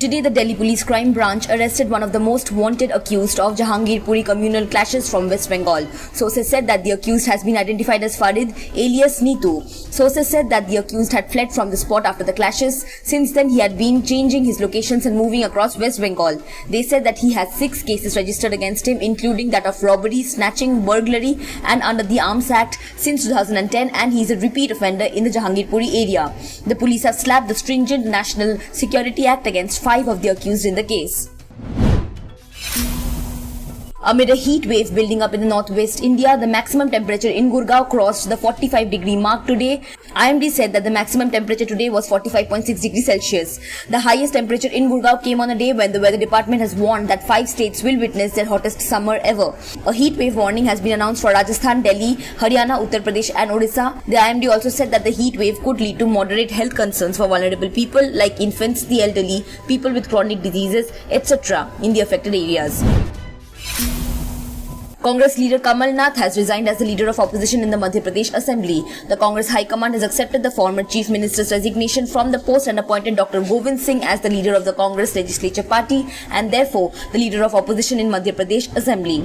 Today, the Delhi Police Crime Branch arrested one of the most wanted accused of Jahangir Puri communal clashes from West Bengal. Sources said that the accused has been identified as Farid, alias Neetu. Sources said that the accused had fled from the spot after the clashes. Since then, he had been changing his locations and moving across West Bengal. They said that he has 6 cases registered against him, including that of robbery, snatching, burglary, and under the Arms Act since 2010, and he is a repeat offender in the Jahangir Puri area. The police have slapped the stringent National Security Act against 5 of the accused in the case. Amid a heat wave building up in the northwest India, the maximum temperature in Gurgaon crossed the 45-degree mark today. IMD said that the maximum temperature today was 45.6 degrees Celsius. The highest temperature in Gurgaon came on a day when the weather department has warned that 5 states will witness their hottest summer ever. A heat wave warning has been announced for Rajasthan, Delhi, Haryana, Uttar Pradesh and Odisha. The IMD also said that the heat wave could lead to moderate health concerns for vulnerable people like infants, the elderly, people with chronic diseases, etc. in the affected areas. Congress leader Kamal Nath has resigned as the leader of opposition in the Madhya Pradesh Assembly. The Congress High Command has accepted the former Chief Minister's resignation from the post and appointed Dr. Govind Singh as the leader of the Congress Legislature Party and therefore the leader of opposition in Madhya Pradesh Assembly.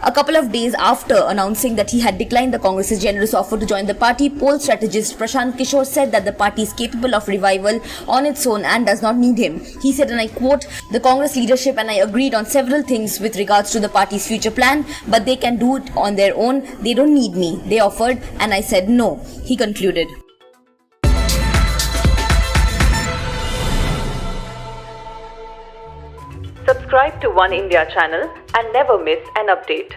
A couple of days after announcing that he had declined the Congress's generous offer to join the party, poll strategist Prashant Kishore said that the party is capable of revival on its own and does not need him. He said, and I quote, "The Congress leadership and I agreed on several things with regards to the party's future plan, but they can do it on their own. They don't need me. They offered and I said no," he concluded. Subscribe to One India channel and never miss an update.